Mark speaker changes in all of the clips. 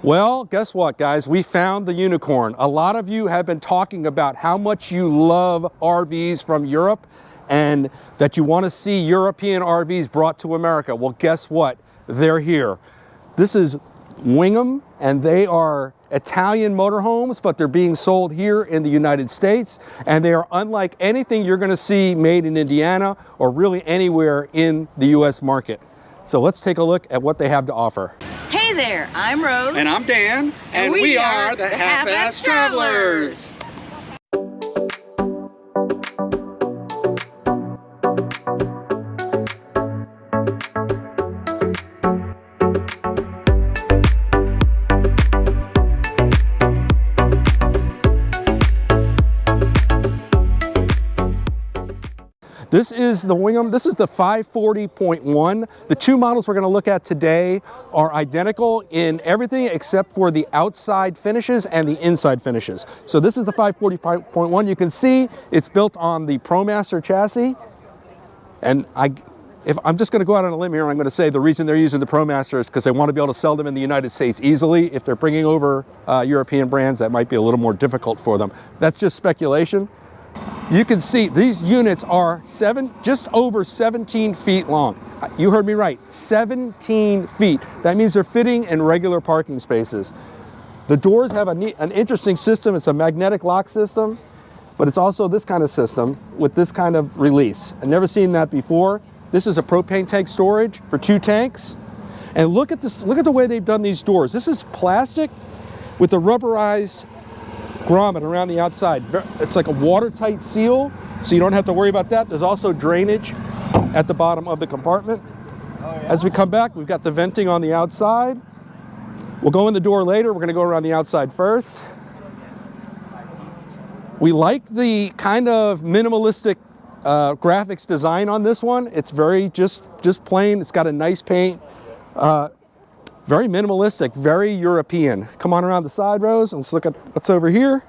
Speaker 1: Well, guess what, guys? We found the unicorn. A lot of you have been talking about how much you love RVs from Europe and that you want to see European RVs brought to America. Well, guess what? They're here. This is Wingamm, and they are Italian motorhomes, but they're being sold here in the United States, and they are unlike anything you're going to see made in Indiana or really anywhere in the U.S. market. So let's take a look at what they have to offer.
Speaker 2: Hey there, I'm Rose.
Speaker 3: And I'm Dan. And we are the Half-Ass Travelers.
Speaker 1: This is the Wingamm. This is the 540.1. The two models we're going to look at today are identical in everything except for the outside finishes and the inside finishes. So this is the 540.1. You can see it's built on the ProMaster chassis. And I'm just going to go out on a limb here, and I'm going to say the reason they're using the ProMaster is because they want to be able to sell them in the United States easily. If they're bringing over European brands, that might be a little more difficult for them. That's just speculation. You can see these units are just over 17 feet long. You heard me right, 17 feet. That means they're fitting in regular parking spaces. The doors have an interesting system. It's a magnetic lock system, but it's also this kind of system with this kind of release. I've never seen that before. This is a propane tank storage for 2 tanks. And look at this, look at the way they've done these doors. This is plastic with a rubberized grommet around the outside. It's like a watertight seal, so you don't have to worry about that. There's also drainage at the bottom of the compartment. As we come back, we've got the venting on the outside. We'll go in the door later. We're going to go around the outside first. We like the kind of minimalistic graphics design on this one. It's very just plain. It's got a nice paint. Very minimalistic, very European. Come on around the side, Rose, and let's look at what's over here.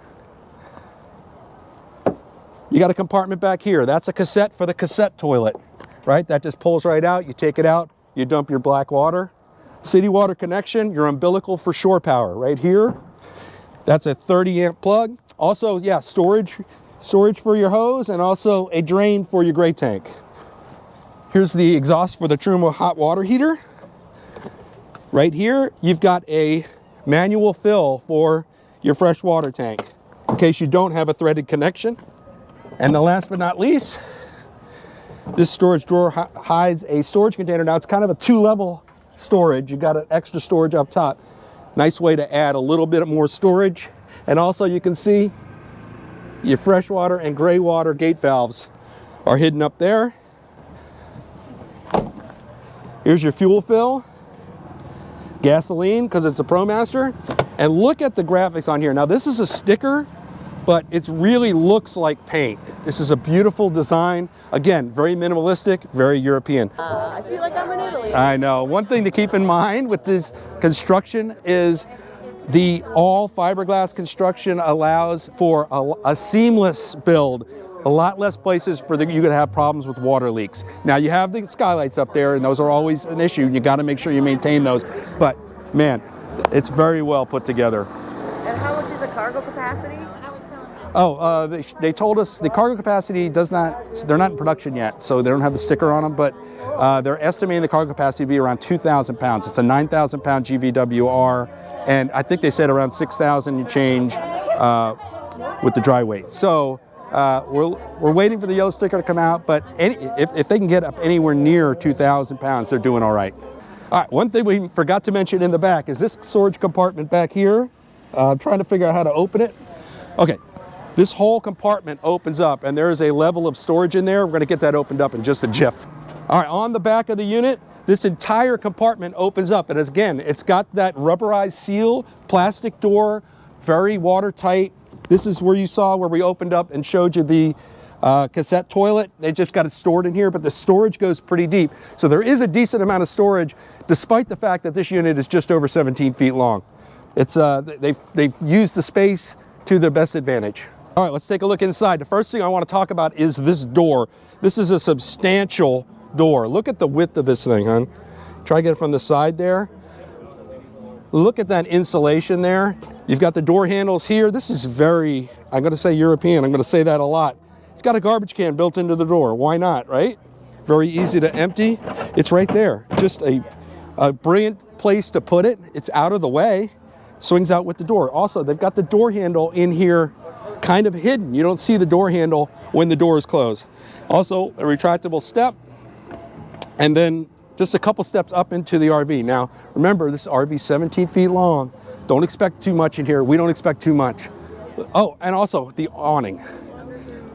Speaker 1: You got a compartment back here. That's a cassette for the cassette toilet, right? That just pulls right out. You take it out, you dump your black water. City water connection, your umbilical for shore power right here. That's a 30 amp plug. Also, yeah, storage for your hose and also a drain for your gray tank. Here's the exhaust for the Truma hot water heater. Right here, you've got a manual fill for your fresh water tank in case you don't have a threaded connection. And the last but not least, this storage drawer hides a storage container. Now it's kind of a 2-level storage. You've got an extra storage up top. Nice way to add a little bit more storage. And also you can see your freshwater and gray water gate valves are hidden up there. Here's your fuel fill. Gasoline, because it's a ProMaster. And look at the graphics on here. Now this is a sticker, but it really looks like paint. This is a beautiful design. Again, very minimalistic, very European.
Speaker 2: I feel like I'm in Italy.
Speaker 1: I know. One thing to keep in mind with this construction is the all fiberglass construction allows for a seamless build. A lot less places for you could have problems with water leaks. Now you have the skylights up there, and those are always an issue. You got to make sure you maintain those. But man, it's very well put together.
Speaker 2: And how much is the cargo capacity?
Speaker 1: Oh, they told us the cargo capacity does not. They're not in production yet, so they don't have the sticker on them. But they're estimating the cargo capacity to be around 2,000 pounds. It's a 9,000 pound GVWR, and I think they said around 6,000 change with the dry weight. So. We're waiting for the yellow sticker to come out, but if they can get up anywhere near 2,000 pounds, they're doing all right. All right, one thing we forgot to mention in the back is this storage compartment back here. I'm trying to figure out how to open it. Okay, this whole compartment opens up, and there is a level of storage in there. We're going to get that opened up in just a jiff. All right, on the back of the unit, this entire compartment opens up, and again, it's got that rubberized seal, plastic door, very watertight. This is where you saw where we opened up and showed you the cassette toilet. They just got it stored in here, but the storage goes pretty deep. So there is a decent amount of storage, despite the fact that this unit is just over 17 feet long. It's they've used the space to their best advantage. All right, let's take a look inside. The first thing I want to talk about is this door. This is a substantial door. Look at the width of this thing, hon. Try to get it from the side there. Look at that insulation there. You've got the door handles here. This is very, I'm going to say European. I'm going to say that a lot. It's got a garbage can built into the door. Why not, right? Very easy to empty. It's right there. Just a brilliant place to put it. It's out of the way. Swings out with the door. Also, they've got the door handle in here kind of hidden. You don't see the door handle when the door is closed. Also, a retractable step. And then just a couple steps up into the RV. Now, remember, this RV is 17 feet long. Don't expect too much in here. We don't expect too much. Oh, and also the awning.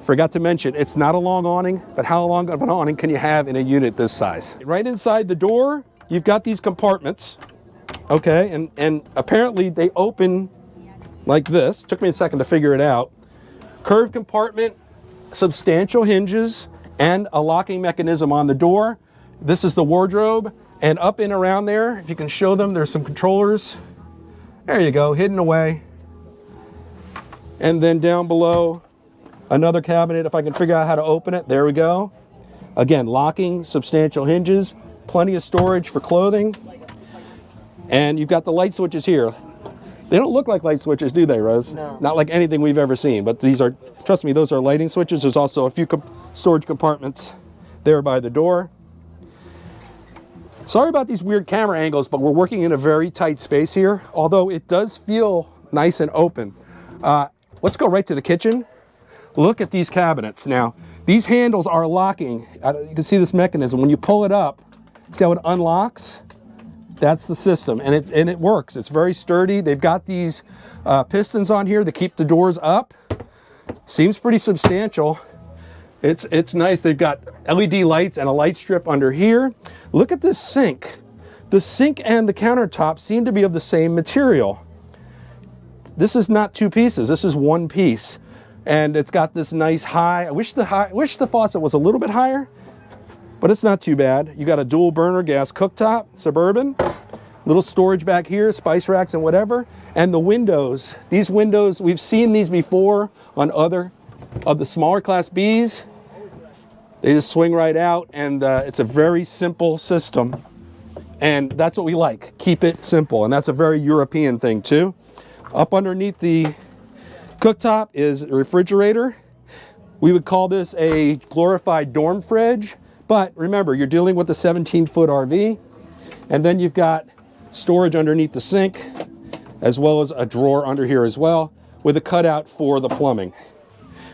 Speaker 1: Forgot to mention, it's not a long awning, but how long of an awning can you have in a unit this size? Right inside the door, you've got these compartments, okay? And apparently they open like this. Took me a second to figure it out. Curved compartment, substantial hinges, and a locking mechanism on the door. This is the wardrobe, and up and around there, if you can show them, there's some controllers. There you go, hidden away. And then down below, another cabinet. If I can figure out how to open it, there we go. Again, locking, substantial hinges, plenty of storage for clothing. And you've got the light switches here. They don't look like light switches, do they, Rose?
Speaker 2: No.
Speaker 1: Not like anything we've ever seen, but these are, trust me, those are lighting switches. There's also a few storage compartments there by the door. Sorry about these weird camera angles, but we're working in a very tight space here, although it does feel nice and open. Let's go right to the kitchen. Look at these cabinets. Now, these handles are locking. You can see this mechanism. When you pull it up, see how it unlocks? That's the system, and it works. It's very sturdy. They've got these pistons on here that keep the doors up. Seems pretty substantial. It's nice. They've got LED lights and a light strip under here. Look at this sink. The sink and the countertop seem to be of the same material. This is not two pieces. This is one piece. And it's got this nice high. I wish the faucet was a little bit higher, but it's not too bad. You got a dual burner gas cooktop, Suburban. Little storage back here, spice racks and whatever. And the windows. These windows, we've seen these before on other of the smaller Class Bs. They just swing right out, and it's a very simple system. And that's what we like. Keep it simple. And that's a very European thing too. Up underneath the cooktop is a refrigerator. We would call this a glorified dorm fridge, but remember, you're dealing with a 17-foot RV, and then you've got storage underneath the sink, as well as a drawer under here as well, with a cutout for the plumbing,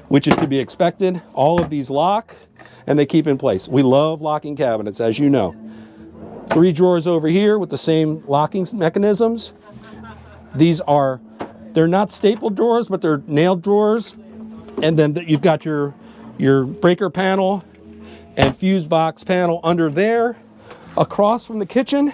Speaker 1: which is to be expected. All of these lock, and they keep in place. We love locking cabinets, as you know. 3 drawers over here with the same locking mechanisms. These are, they're not staple drawers, but they're nailed drawers. And then you've got your breaker panel and fuse box panel under there. Across from the kitchen,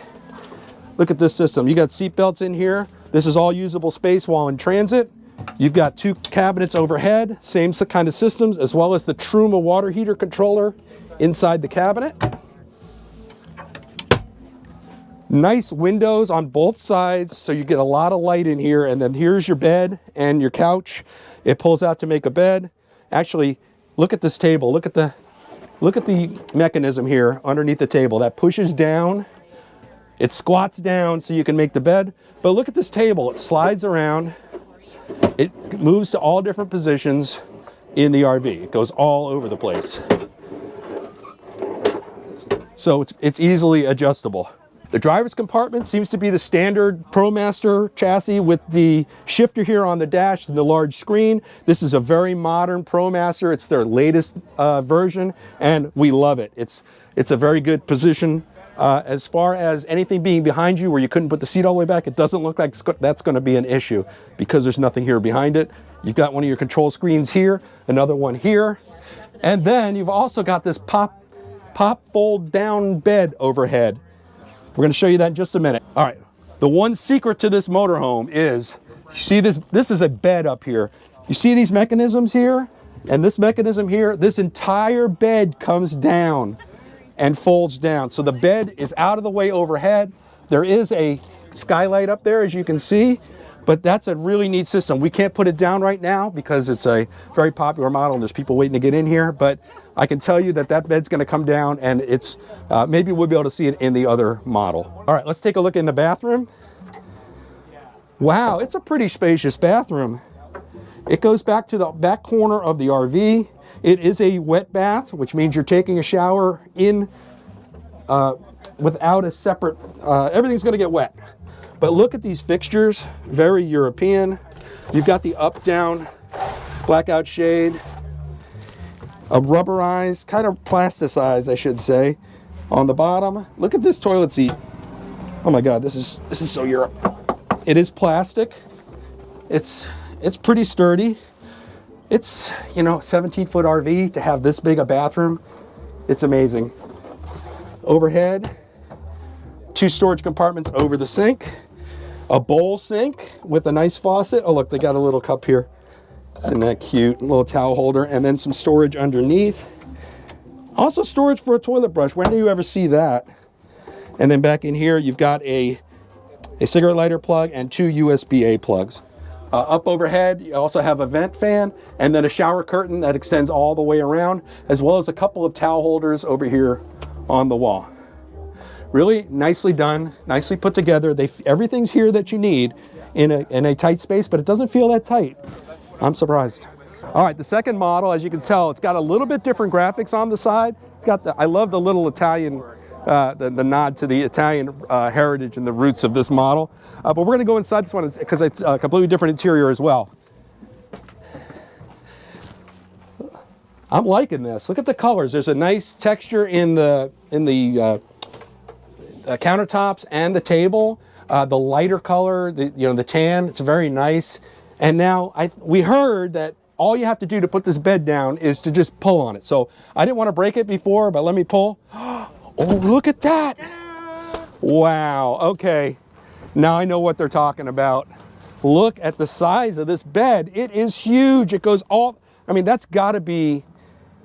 Speaker 1: look at this system. You got seat belts in here. This is all usable space while in transit. You've got 2 cabinets overhead, same kind of systems, as well as the Truma water heater controller inside the cabinet. Nice windows on both sides, so you get a lot of light in here. And then here's your bed and your couch. It pulls out to make a bed. Actually, look at this table. Look at the mechanism here underneath the table that pushes down. It squats down so you can make the bed. But look at this table. It slides around. It moves to all different positions in the RV. It goes all over the place. So it's easily adjustable. The driver's compartment seems to be the standard ProMaster chassis with the shifter here on the dash and the large screen. This is a very modern ProMaster. It's their latest version, and we love it. It's a very good position. As far as anything being behind you where you couldn't put the seat all the way back, it doesn't look like that's going to be an issue because there's nothing here behind it. You've got one of your control screens here, another one here, and then you've also got this pop fold down bed overhead. We're going to show you that in just a minute. All right, the one secret to this motorhome is, you see this is a bed up here. You see these mechanisms here and this mechanism here? This entire bed comes down and folds down. So the bed is out of the way overhead. There is a skylight up there, as you can see, but that's a really neat system. We can't put it down right now because it's a very popular model and there's people waiting to get in here, but I can tell you that bed's gonna come down, and it's, maybe we'll be able to see it in the other model. All right, let's take a look in the bathroom. Wow, it's a pretty spacious bathroom. It goes back to the back corner of the RV. It is a wet bath, which means you're taking a shower in without a separate, everything's gonna get wet. But look at these fixtures, very European. You've got the up-down blackout shade, a rubberized, kind of plasticized, I should say, on the bottom. Look at this toilet seat. Oh my God, this is so Europe. It is plastic. It's pretty sturdy. It's, you know, 17-foot RV to have this big a bathroom. It's amazing. Overhead, 2 storage compartments over the sink, a bowl sink with a nice faucet. Oh look, they got a little cup here. Isn't that cute? A little towel holder, and then some storage underneath. Also storage for a toilet brush. When do you ever see that? And then back in here, you've got a cigarette lighter plug and 2 USB-A plugs. Up overhead, you also have a vent fan and then a shower curtain that extends all the way around, as well as a couple of towel holders over here on the wall. Really nicely done, nicely put together. Everything's here that you need in a tight space, but it doesn't feel that tight. I'm surprised. All right, the second model, as you can tell, it's got a little bit different graphics on the side. It's got I love the little Italian, the nod to the Italian heritage and the roots of this model. But we're gonna go inside this one because it's a completely different interior as well. I'm liking this. Look at the colors. There's a nice texture in the countertops and the table. The lighter color, the tan, it's very nice. And now we heard that all you have to do to put this bed down is to just pull on it. So I didn't want to break it before, but let me pull. Oh, look at that. Wow, okay. Now I know what they're talking about. Look at the size of this bed. It is huge. It goes all, I mean, it's gotta be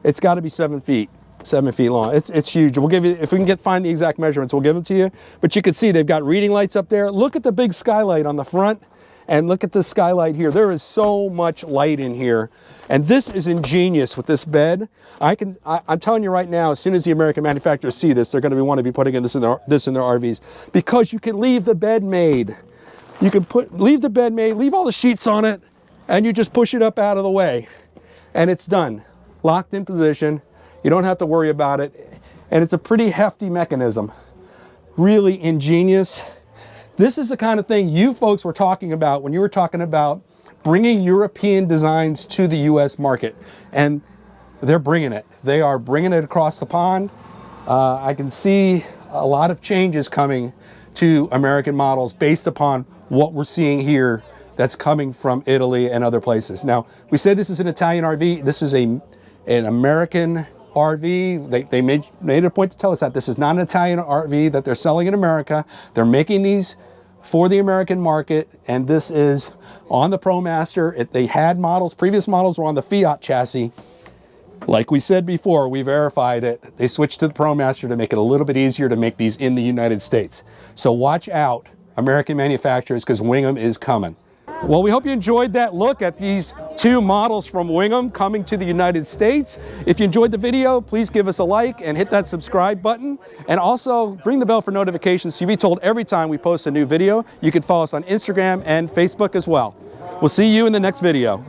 Speaker 1: 7 feet. 7 feet long. It's huge. We'll give you, if we can find the exact measurements, we'll give them to you. But you can see they've got reading lights up there. Look at the big skylight on the front, and look at the skylight here. There is so much light in here, and this is ingenious with this bed. I'm telling you right now, as soon as the American manufacturers see this, they're going to want to be putting in this in their RVs, because you can leave the bed made. You can leave the bed made, leave all the sheets on it, and you just push it up out of the way, and it's done, locked in position. You don't have to worry about it. And it's a pretty hefty mechanism. Really ingenious. This is the kind of thing you folks were talking about when you were talking about bringing European designs to the US market. And they're bringing it. They are bringing it across the pond. I can see a lot of changes coming to American models based upon what we're seeing here that's coming from Italy and other places. Now, we said this is an Italian RV. This is an American RV. They made a point to tell us that this is not an Italian RV that they're selling in America. They're making these for the American market, and this is on the ProMaster. They had models, previous models were on the Fiat chassis. Like we said before, we verified it. They switched to the ProMaster to make it a little bit easier to make these in the United States. So watch out, American manufacturers, because Wingamm is coming. Well, we hope you enjoyed that look at these 2 models from Wingamm coming to the United States. If you enjoyed the video, please give us a like and hit that subscribe button. And also ring the bell for notifications so you'll be told every time we post a new video. You can follow us on Instagram and Facebook as well. We'll see you in the next video.